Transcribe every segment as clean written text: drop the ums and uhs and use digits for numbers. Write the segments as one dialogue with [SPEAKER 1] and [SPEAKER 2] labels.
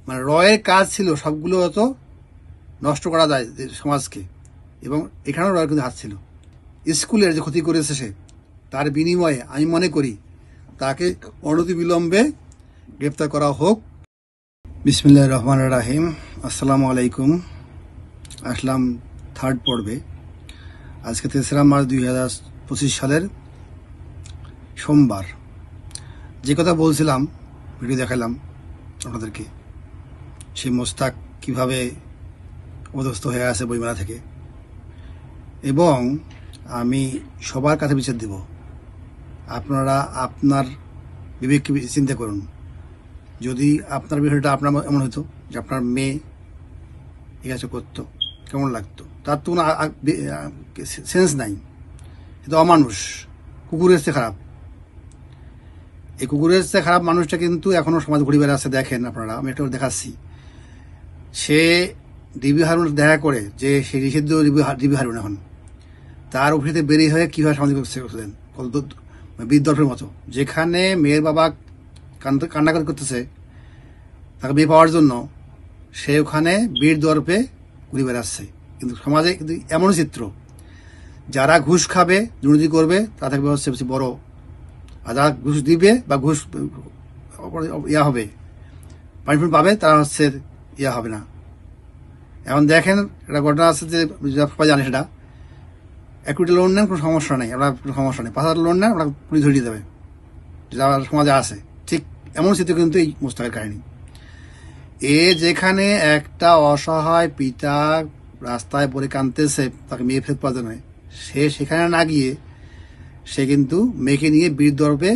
[SPEAKER 1] মানে রয়ের কাজ ছিল সবগুলো অত নষ্ট করা যায় সমাজকে, এবং এখানেও রয়ের কিন্তু হাত ছিল। স্কুলের যে ক্ষতি করেছে সে, তার বিনিময়ে আমি মনে করি তাকে অনতিবিলম্বে গ্রেপ্তার করা হোক। বিসমিল্লাহির রহমানির রহিম। আসসালামু আলাইকুম। আসলাম থার্ড পর্বে। আজকে 3রা মার্চ 2025 সালের সোমবার। যে কথা বলছিলাম, ভিডিও দেখালাম আপনাদেরকে, সেই মোস্তাক কিভাবে অবস্থ হয়ে আছে বইমেলা থেকে, এবং আমি সবার কাছে বিচার দেব। আপনারা আপনার বিবেককে চিন্তা করুন। যদি আপনার বিষয়টা আপনার এমন হতো যে আপনার মেয়ে এই কাজ করতো, কেমন লাগতো? তার তো কোনো সেন্স নাই, এটা অমানুষ, কুকুরের চেয়ে খারাপ। এই কুকুরের চেয়ে খারাপ মানুষটা কিন্তু এখনও সমাজ ঘুরে বেড়াচ্ছে। দেখেন আপনারা, আমি একটা দেখাচ্ছি। সে ডিবি হারুন দেখা করে যে সে নিষিদ্ধ ডিবি হারুন, এখন তার অফিসে বেরিয়ে হয়ে কীভাবে সামাজিক করছিলেন বিদ্যর্ফের মতো, যেখানে মেয়ের বাবা কান্নাকাটি করতেছে তাকে বিয়ে পাওয়ার জন্য, সে ওখানে বীর দর্পে ঘুরে বেড়াচ্ছে। কিন্তু সমাজে কিন্তু এমন চিত্র, যারা ঘুষ খাবে, দুর্নীতি করবে, তা থাকবে হচ্ছে বড়, আর যারা ঘুষ দিবে বা ঘুষ ইয়া হবে, পানিফুল পাবে, তারা হচ্ছে ইয়া হবে না। এখন দেখেন, একটা ঘটনা আছে যে সবাই জানে, সেটা একুইটি লোন নেন, কোনো সমস্যা নেই, আমরা কোনো সমস্যা নেই। 5,000 লোন নেন, ওরা পুলিশ ধরিয়ে দেবে, যা সমাজে আছে। ঠিক এমন চিত্র কিন্তু এই মোস্তাকের কাহিনী। যেখানে একটা অসহায় পিতা রাস্তায় পড়ে কাঁদতেছে তাকে মেয়ে ফেরত পাওয়ার জন্য, সে সেখানে না গিয়ে সে কিন্তু মেয়েকে নিয়ে বীর দর্পে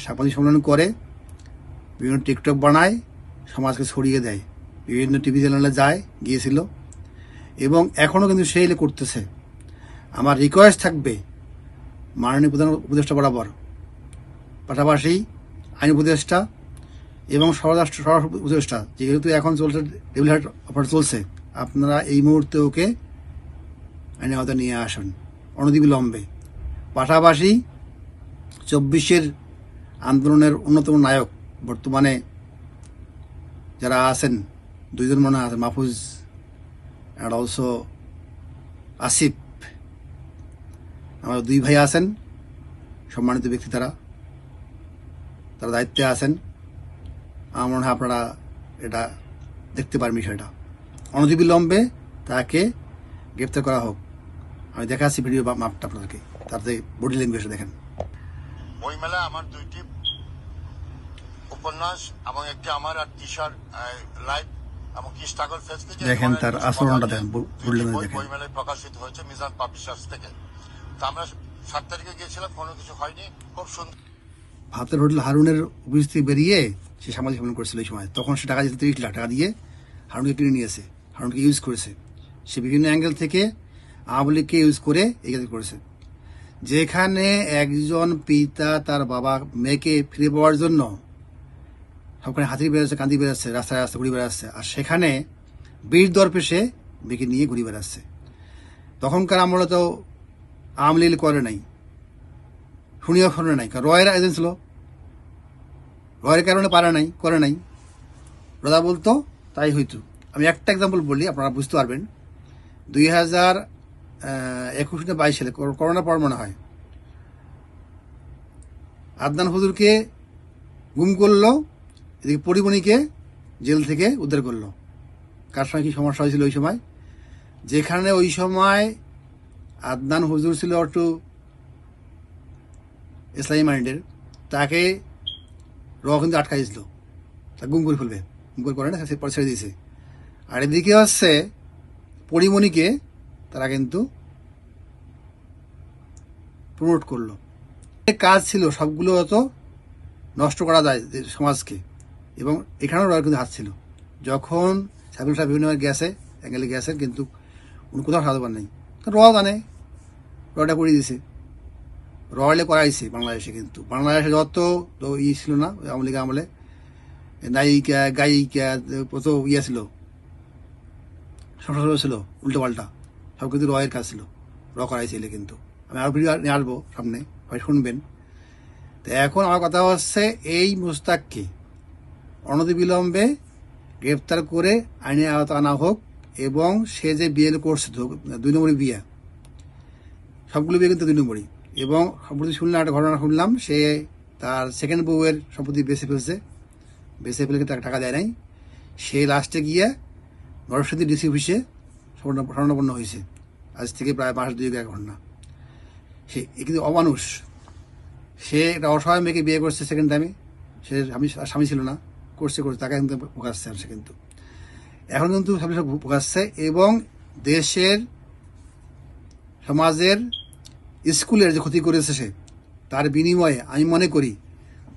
[SPEAKER 1] সাংবাদিক সম্মেলন করে, বিভিন্ন টিকটক বানায়, সমাজকে ছড়িয়ে দেয়, বিভিন্ন টিভি চ্যানেলে গিয়েছিল, এবং এখনও কিন্তু সেই করতেছে। আমার রিকোয়েস্ট থাকবে মাননীয় প্রধান উপদেষ্টা বরাবর, পাশাপাশি আইন উপদেষ্টা এবং স্বরাষ্ট্র উপদেষ্টা, যেহেতু এখন চলছে টেবিল হার্ট অফার চলছে, আপনারা এই মুহূর্তে ওকে আইনের আওতায় নিয়ে আসুন অনতিবিলম্বে। পাশাপাশি 24-এর আন্দোলনের অন্যতম নায়ক বর্তমানে যারা আছেন, 2 জন মনে আছেন, মাহফুজ অ্যান্ড অলসো আসিফ, আমার 2 ভাই আছেন, সম্মানিত ব্যক্তি, তারা দায়িত্বে আছেন। আমার মনে হয় আপনারা এটা দেখতে পারেন বিষয়টা। অনতিবিলম্বে তাকে গ্রেপ্তার করা হোক। আমি দেখাচ্ছি ভিডিও মাপটা আপনাদেরকে, তাতে বডি ল্যাঙ্গুয়েজ দেখেন।
[SPEAKER 2] বইমেলায় আমার 2টি উপন্যাস এবং একটি আমার আর টিশার লাইভ এবং কি স্ট্রাগল ফেস থেকে
[SPEAKER 1] দেখেন তার আচরণটা দেখেন,
[SPEAKER 2] বইমেলায় প্রকাশিত হয়েছে মিজান পাবলিশার্স থেকে। তো আমরা 7 তারিখে গিয়েছিলাম, কোনো কিছু হয়নি, খুব সুন্দর।
[SPEAKER 1] ভাতের হোটেল হারুনের অফিস থেকে বেরিয়ে সে সামাজিক সম্মেলন করেছিল এই সময়। তখন সে টাকা দিয়েছে 30 লাখ টাকা দিয়ে, হারুনকে কিনে নিয়েছে, হারুনকে ইউজ করেছে। সে বিভিন্ন অ্যাঙ্গেল থেকে আওয়ামী লীগকে ইউজ করে এই কাজ করেছে। যেখানে একজন পিতা তার বাবা মেয়েকে ফিরে পাওয়ার জন্য সবখানে হাতি বেড়াচ্ছে, কান্দি বেড়াচ্ছে, রাস্তায় রাস্তায় ঘুরে বেড়াচ্ছে, আর সেখানে বীর দর্পে সে মেয়েকে নিয়ে ঘুরে বেড়াচ্ছে। তখনকার আমরা তো আওয়ামী লীগ করে নাই, শুনিও শুনে নাই, কারণ রয়ের এজেন্ট ছিল, রয়ের কারণে করে নাই, রদা বলতো তাই হইতো। আমি একটা এক্সাম্পল বলি, আপনারা বুঝতে পারবেন। 2021-22 সালে করোনার পর মনে হয় আদনান হুজুরকে গুম করলো, এদিকে পরিমণিকে জেল থেকে উদ্ধার করলো। কার সময় কি সমস্যা হয়েছিল ওই সময়? যেখানে ওই সময় আদনান হুজুর ছিল একটু ইসলামী মাইন্ডের, তাকে কিন্তু আটকাইছিল, তা গুম করে ফেলবে, গুম করে না, সে পরে ছেড়ে দিয়েছে। আর এদিকে হচ্ছে পরিমণিকে তারা কিন্তু প্রমোট করলো। কাজ ছিল সবগুলো অত নষ্ট করা যায় সমাজকে, এবং এখানেও রয়ের কিন্তু হাত ছিল। যখন সাইফুল সাহেব বিভিন্ন গেছে অ্যাঙ্গেলে গেছে, কিন্তু উনি কোথাও সাহায্য পান নেই। জানে রটা করে দিয়েছে, রয়লে করাইছে বাংলাদেশে। কিন্তু বাংলাদেশে যত ছিল না আওয়ামী লীগ আমলে, নায়িকা গায়িকা কত ছিল, সংসদ ছিল উল্টো পাল্টা, সব কিন্তু রয়ের কাজ ছিল, করাইছিল। কিন্তু আমি আরো ভিডিও নিয়ে আসবো সামনে, হয় শুনবেন। তো এখন আমার কথা হচ্ছে, এই মোস্তাককে অনতিবিলম্বে গ্রেপ্তার করে আইনের আওতা আনা হোক এবং সে যে বিয়ে করছে 2 নম্বরই বিয়ে, সবগুলো বিয়ে কিন্তু 2 নম্বরই। এবং সম্প্রতি শুনলাম, একটা ঘটনা শুনলাম, সে তার সেকেন্ড বউয়ের সম্পত্তি বেঁচে ফেলছে, বেঁচে ফেলে তাকে টাকা দেয় নাই। সে লাস্টে গিয়ে নরসিংদী ডিসি অফিসে স্বর্ণাপন্ন হয়েছে, আজ থেকে প্রায় 5 2 আগের ঘটনা। সে কিন্তু অমানুষ, সে একটা অসহায় মেয়েকে বিয়ে করছে সেকেন্ড টাইমে, সে স্বামী ছিল না, করছে তাকে কিন্তু ভোগাচ্ছে। সে কিন্তু এখন কিন্তু সব ভোগাচ্ছে এবং দেশের, সমাজের, স্কুলের যে ক্ষতি করেছে সে, তার বিনিময়ে আমি মনে করি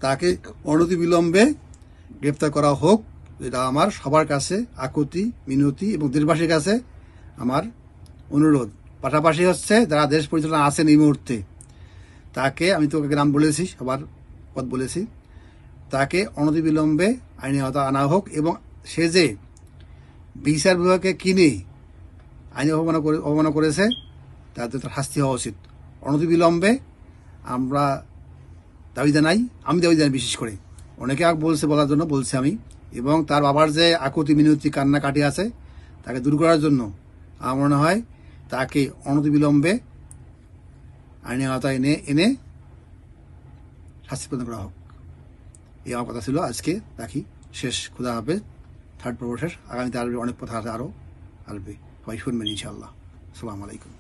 [SPEAKER 1] তাকে অনতিবিলম্বে গ্রেপ্তার করা হোক। এটা আমার সবার কাছে আকুতি, মিনতি এবং দেশবাসীর কাছে আমার অনুরোধ। পাশাপাশি হচ্ছে যারা দেশ পরিচালনা আছেন এই মুহূর্তে, তাকে, আমি তোকে নাম বলেছি, সবার পদ বলেছি, তাকে অনতিবিলম্বে আইনের আওতা আনা হোক এবং সে যে বিচার বিভাগকে কিনে আইনে অবমাননা করেছে তাদের তার শাস্তি হওয়া উচিত। অনতিবিলম্বে আমরা দাবি জানাই, আমি দাবি জানাই বিশেষ করে, অনেকে বলছে, বলার জন্য বলছি আমি। এবং তার বাবার যে আকুতি মিনতি কান্নাকাটি আছে তাকে দূর করার জন্য আমার মনে হয় তাকে অনতিবিলম্বে আইনের আওতায় এনে শাস্তি প্রদান করা হোক। এই আমার কথা ছিল। আজকে রাখি, শেষ। খুদা হাফেজ। 3rd পর্ব শেষ। আগামীতে আসবে, অনেক কথা আছে, আরও আসবে, সবাই শুনবেন ইনশাআল্লাহ। আসসালামু আলাইকুম।